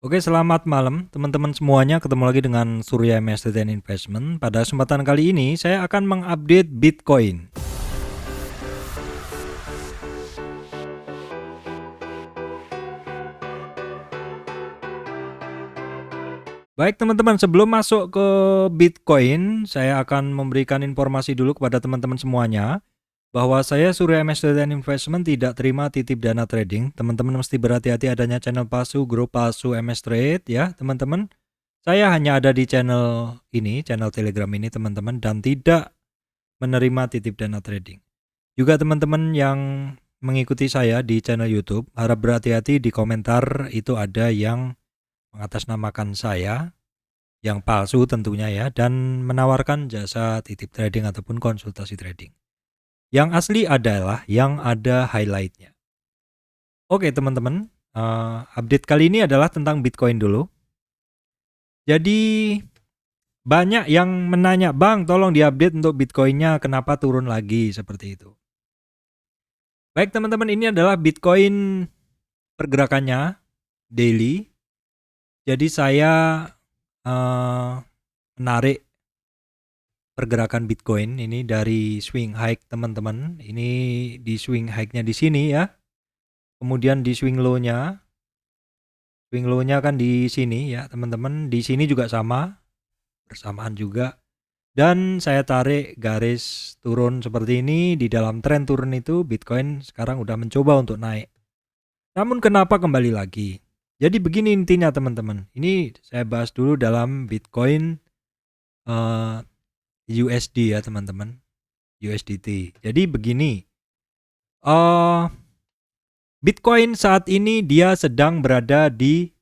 Oke, selamat malam teman-teman semuanya. Ketemu lagi dengan Surya Estate and Investment. Pada kesempatan kali ini saya akan mengupdate Bitcoin. Baik teman-teman, sebelum masuk ke Bitcoin, saya akan memberikan informasi dulu kepada teman-teman semuanya bahwa saya Surya Estate and Investment tidak terima titip dana trading. Teman-teman mesti berhati-hati adanya channel palsu, grup palsu MS Trade ya, teman-teman. Saya hanya ada di channel ini, channel Telegram ini teman-teman, dan tidak menerima titip dana trading. Juga teman-teman yang mengikuti saya di channel YouTube, harap berhati-hati di komentar itu ada yang mengatasnamakan saya, yang palsu tentunya ya, dan menawarkan jasa titip trading ataupun konsultasi trading. Yang asli adalah yang ada highlightnya. Oke teman-teman, update kali ini adalah tentang Bitcoin dulu. Jadi banyak yang menanya, Bang tolong diupdate untuk Bitcoinnya kenapa turun lagi seperti itu. Baik teman-teman, ini adalah Bitcoin pergerakannya daily. Jadi saya menarik pergerakan Bitcoin ini dari swing high teman-teman. Ini di swing high-nya di sini ya. Kemudian di swing low-nya. Swing low-nya kan di sini ya teman-teman. Di sini juga sama, bersamaan juga. Dan saya tarik garis turun seperti ini. Di dalam tren turun itu Bitcoin sekarang udah mencoba untuk naik. Namun kenapa kembali lagi? Jadi begini intinya teman-teman. Ini saya bahas dulu dalam Bitcoin USD ya teman-teman. USDT. Jadi begini. Bitcoin saat ini dia sedang berada di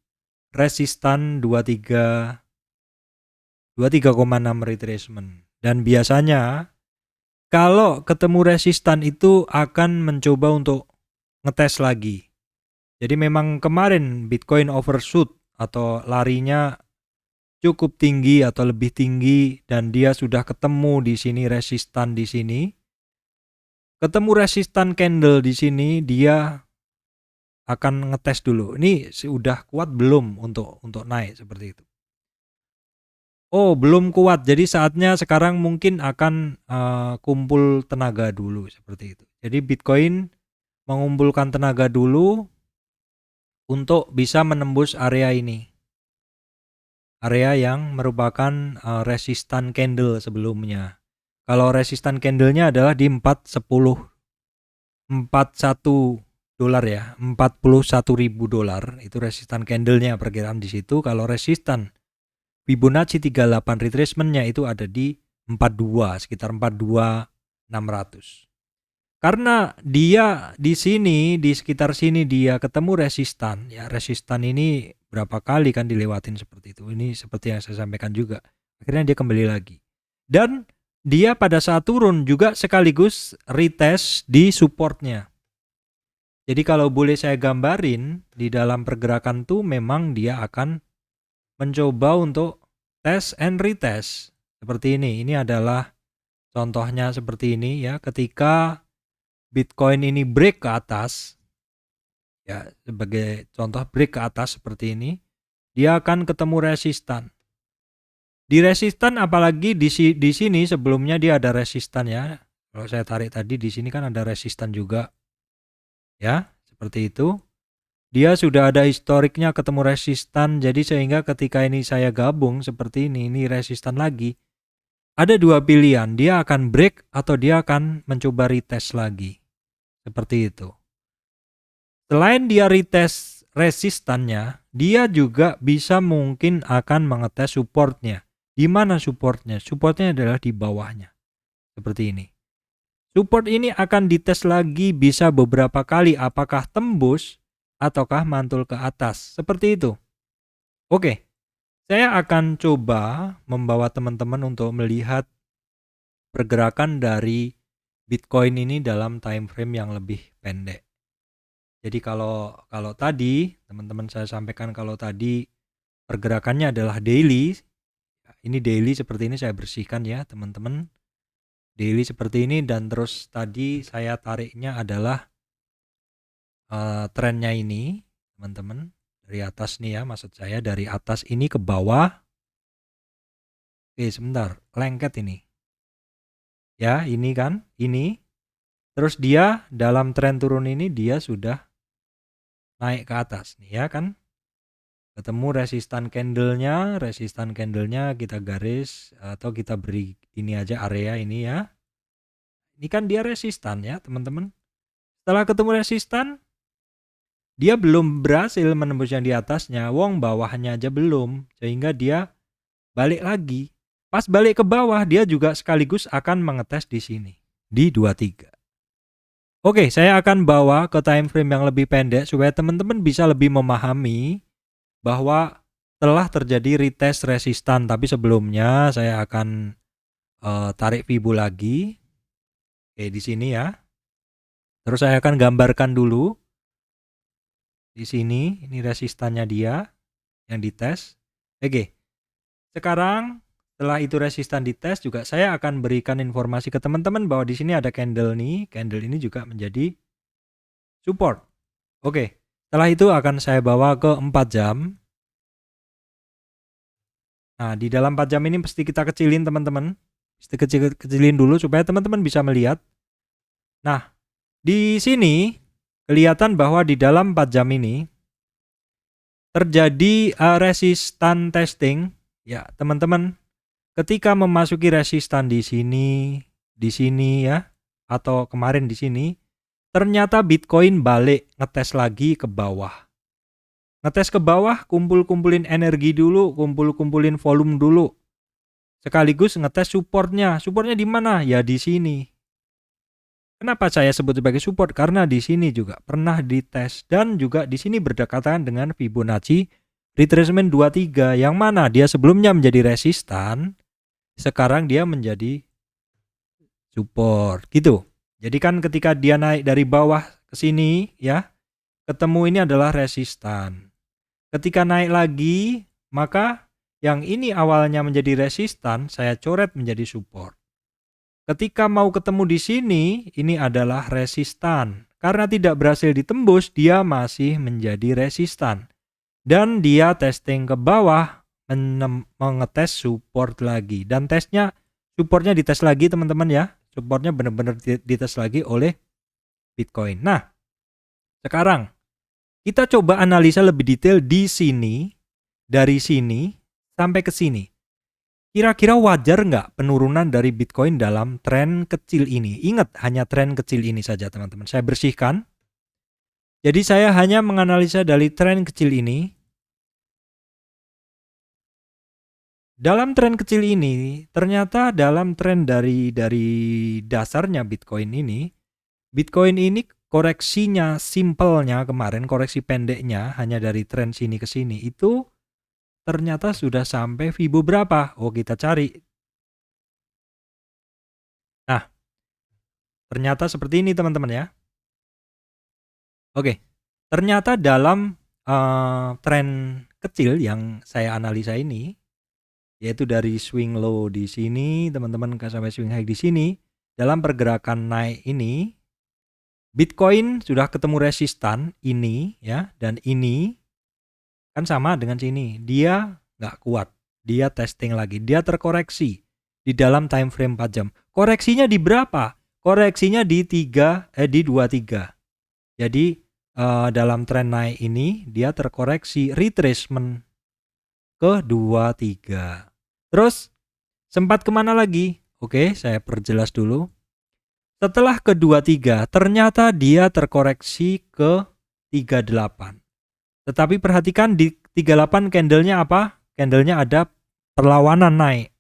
resistan 23,6 retracement. Dan biasanya kalau ketemu resistan itu akan mencoba untuk ngetes lagi. Jadi memang kemarin Bitcoin overshoot atau larinya cukup tinggi atau lebih tinggi dan dia sudah ketemu di sini resistan di sini. Ketemu resistan candle di sini dia akan ngetes dulu. Ini sudah kuat belum untuk naik seperti itu. Oh, belum kuat. Jadi saatnya sekarang mungkin akan kumpul tenaga dulu seperti itu. Jadi Bitcoin mengumpulkan tenaga dulu untuk bisa menembus area ini. Area yang merupakan resistan candle sebelumnya. Kalau resistan candlenya adalah di 41 dolar ya, 41.000 dolar itu resistan candlenya perkiraan di situ. Kalau resistan Fibonacci 38 retracementnya itu ada di 42, sekitar 42.600. Karena dia di sini, di sekitar sini dia ketemu resistan. Ya, resistan ini berapa kali kan dilewatin seperti itu. Ini seperti yang saya sampaikan juga. Akhirnya dia kembali lagi. Dan dia pada saat turun juga sekaligus retest di supportnya. Jadi kalau boleh saya gambarin, di dalam pergerakan tuh memang dia akan mencoba untuk test and retest. Seperti ini. Ini adalah contohnya seperti ini ya. Ketika Bitcoin ini break ke atas, ya sebagai contoh break ke atas seperti ini, dia akan ketemu resistan. Di resistan apalagi di sini sebelumnya dia ada resistan ya. Kalau saya tarik tadi di sini kan ada resistan juga. Ya, seperti itu. Dia sudah ada historiknya ketemu resistan, jadi sehingga ketika ini saya gabung seperti ini resistan lagi. Ada dua pilihan, dia akan break atau dia akan mencoba retest lagi. Seperti itu. Selain dia retest resistannya, dia juga bisa mungkin akan mengetes supportnya. Di mana supportnya? Supportnya adalah di bawahnya. Seperti ini. Support ini akan dites lagi bisa beberapa kali apakah tembus ataukah mantul ke atas. Seperti itu. Oke, saya akan coba membawa teman-teman untuk melihat pergerakan dari Bitcoin ini dalam time frame yang lebih pendek. Jadi kalau tadi teman-teman saya sampaikan kalau tadi pergerakannya adalah daily. Ini daily seperti ini saya bersihkan ya teman-teman. Daily seperti ini dan terus tadi saya tariknya adalah trennya ini teman-teman. Dari atas nih ya, maksud saya dari atas ini ke bawah. Oke, sebentar, lengket ini. Ya, ini kan, ini. Terus dia dalam tren turun ini dia sudah naik ke atas nih ya kan. Ketemu resistan candlenya kita garis atau kita beri ini aja area ini ya. Ini kan dia resistan ya teman-teman. Setelah ketemu resistan, dia belum berhasil menembus yang di atasnya, wong bawahnya aja belum, sehingga dia balik lagi. Pas balik ke bawah, dia juga sekaligus akan mengetes di sini, di 23. Oke, saya akan bawa ke time frame yang lebih pendek supaya teman-teman bisa lebih memahami bahwa telah terjadi retest resistan. Tapi sebelumnya saya akan tarik Fibo lagi. Oke, di sini ya. Terus saya akan gambarkan dulu. Di sini, ini resistannya dia yang dites. Oke, sekarang setelah itu resistan dites juga saya akan berikan informasi ke teman-teman bahwa di sini ada candle nih. Candle ini juga menjadi support. Oke, setelah itu akan saya bawa ke 4 jam. Nah, di dalam 4 jam ini mesti kita kecilin teman-teman. Mesti kecilin dulu supaya teman-teman bisa melihat. Nah, di sini kelihatan bahwa di dalam 4 jam ini terjadi resistan testing. Ya, teman-teman, ketika memasuki resistan di sini ya, atau kemarin di sini, ternyata Bitcoin balik ngetes lagi ke bawah. Ngetes ke bawah, kumpulin energi dulu, kumpulin volume dulu. Sekaligus ngetes supportnya. Supportnya di mana? Ya di sini. Kenapa saya sebut sebagai support? Karena di sini juga pernah dites dan juga di sini berdekatan dengan Fibonacci retracement 23 yang mana dia sebelumnya menjadi resistan, sekarang dia menjadi support gitu. Jadi kan ketika dia naik dari bawah ke sini ya, ketemu ini adalah resistan. Ketika naik lagi, maka yang ini awalnya menjadi resistan, saya coret menjadi support. Ketika mau ketemu di sini, ini adalah resistan. Karena tidak berhasil ditembus, dia masih menjadi resistan. Dan dia testing ke bawah, mengetes support lagi. Dan tesnya, supportnya dites lagi teman-teman ya. Supportnya benar-benar dites lagi oleh Bitcoin. Nah, sekarang kita coba analisa lebih detail di sini, dari sini sampai ke sini. Kira-kira wajar nggak penurunan dari Bitcoin dalam tren kecil ini? Ingat, hanya tren kecil ini saja teman-teman. Saya bersihkan. Jadi saya hanya menganalisa dari tren kecil ini. Dalam tren kecil ini, ternyata dalam tren dari dasarnya Bitcoin ini koreksinya simpelnya kemarin, koreksi pendeknya hanya dari tren sini ke sini itu ternyata sudah sampai Fibo berapa? Oh, kita cari. Nah, ternyata seperti ini teman-teman ya. Oke, ternyata dalam tren kecil yang saya analisa ini, yaitu dari swing low di sini, teman-teman sampai swing high di sini, dalam pergerakan naik ini, Bitcoin sudah ketemu resistan ini ya, dan ini kan sama dengan sini, dia nggak kuat, dia testing lagi, dia terkoreksi di dalam time frame 4 jam. Koreksinya di berapa? Koreksinya di 23. Jadi dalam tren naik ini dia terkoreksi retracement ke 23. Terus sempat kemana lagi? Oke, saya perjelas dulu. Setelah ke 23, ternyata dia terkoreksi ke 38. Tetapi perhatikan di 38 candlenya apa? Candlenya ada perlawanan naik.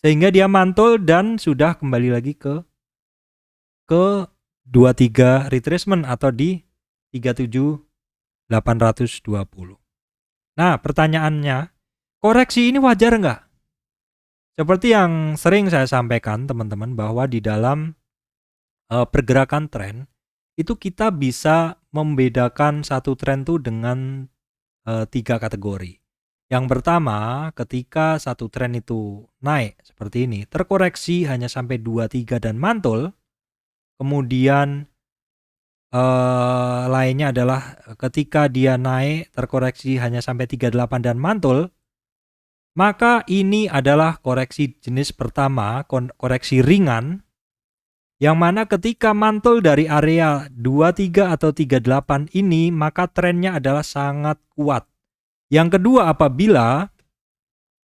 Sehingga dia mantul dan sudah kembali lagi ke 23 retracement atau di 37.820. Nah, pertanyaannya, koreksi ini wajar nggak? Seperti yang sering saya sampaikan teman-teman bahwa di dalam pergerakan tren itu kita bisa membedakan satu tren itu dengan 3 kategori. Yang pertama, ketika satu tren itu naik seperti ini, terkoreksi hanya sampai 23 dan mantul, kemudian lainnya adalah ketika dia naik terkoreksi hanya sampai 38 dan mantul, maka ini adalah koreksi jenis pertama, koreksi ringan, yang mana ketika mantul dari area 23 atau 38 ini, maka trennya adalah sangat kuat. Yang kedua, apabila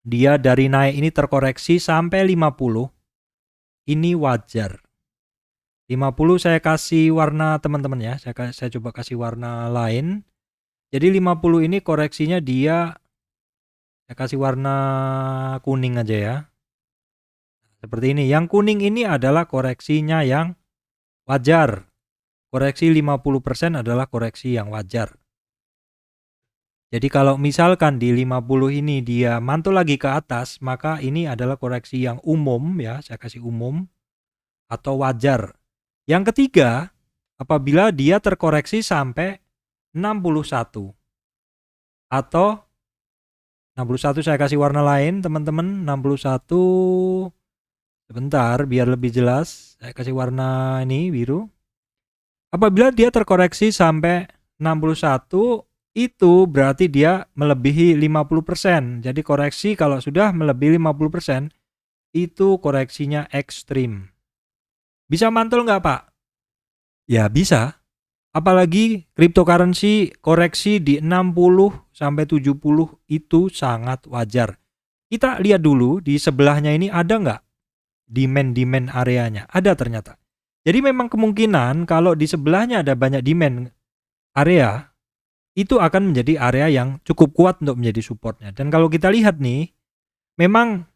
dia dari naik ini terkoreksi sampai 50, ini wajar. 50 saya kasih warna teman-teman ya, saya coba kasih warna lain. Jadi 50 ini koreksinya dia, saya kasih warna kuning aja ya. Seperti ini. Yang kuning ini adalah koreksinya yang wajar. Koreksi 50% adalah koreksi yang wajar. Jadi kalau misalkan di 50 ini dia mantul lagi ke atas, maka ini adalah koreksi yang umum ya, saya kasih umum atau wajar. Yang ketiga, apabila dia terkoreksi sampai 61 atau 61 saya kasih warna lain teman-teman, 61 sebentar biar lebih jelas, saya kasih warna ini biru. Apabila dia terkoreksi sampai 61, itu berarti dia melebihi 50%. Jadi koreksi kalau sudah melebihi 50%, itu koreksinya ekstrim. Bisa mantul nggak Pak? Ya bisa. Apalagi cryptocurrency koreksi di 60 sampai 70 itu sangat wajar. Kita lihat dulu di sebelahnya ini ada nggak demand areanya? Ada ternyata. Jadi memang kemungkinan kalau di sebelahnya ada banyak demand area, itu akan menjadi area yang cukup kuat untuk menjadi supportnya. Dan kalau kita lihat nih, memang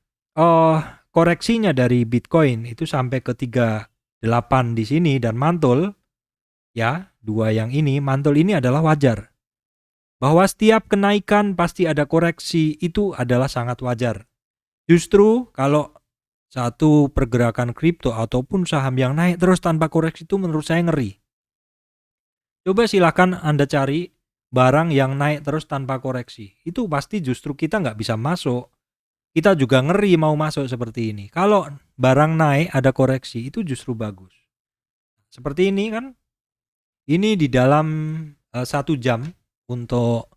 koreksinya dari Bitcoin itu sampai ke 38 di sini dan mantul, ya, dua yang ini, mantul ini adalah wajar. Bahwa setiap kenaikan pasti ada koreksi, itu adalah sangat wajar. Justru kalau satu pergerakan kripto ataupun saham yang naik terus tanpa koreksi itu menurut saya ngeri. Coba silakan Anda cari barang yang naik terus tanpa koreksi. Itu pasti justru kita nggak bisa masuk. Kita juga ngeri mau masuk seperti ini. Kalau barang naik ada koreksi itu justru bagus. Seperti ini kan. Ini di dalam 1 jam untuk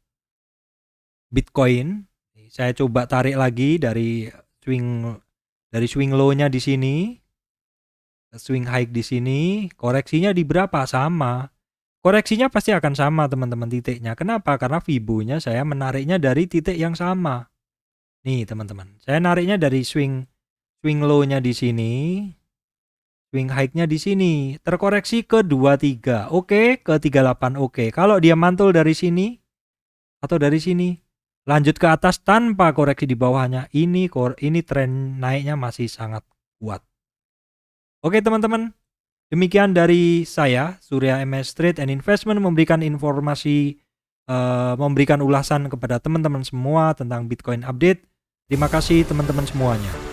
Bitcoin. Saya coba tarik lagi dari swing low-nya di sini, swing high di sini, koreksinya di berapa? Sama. Koreksinya pasti akan sama teman-teman titiknya. Kenapa? Karena Fibo-nya saya menariknya dari titik yang sama. Nih teman-teman, saya nariknya dari swing low-nya di sini, swing high-nya di sini. Terkoreksi ke 23, oke, ke 38, oke. Kalau dia mantul dari sini atau dari sini, lanjut ke atas tanpa koreksi di bawahnya, ini tren naiknya masih sangat kuat. Oke teman-teman, demikian dari saya, Surya MS Trade and Investment, memberikan informasi, memberikan ulasan kepada teman-teman semua tentang Bitcoin update. Terima kasih teman-teman semuanya.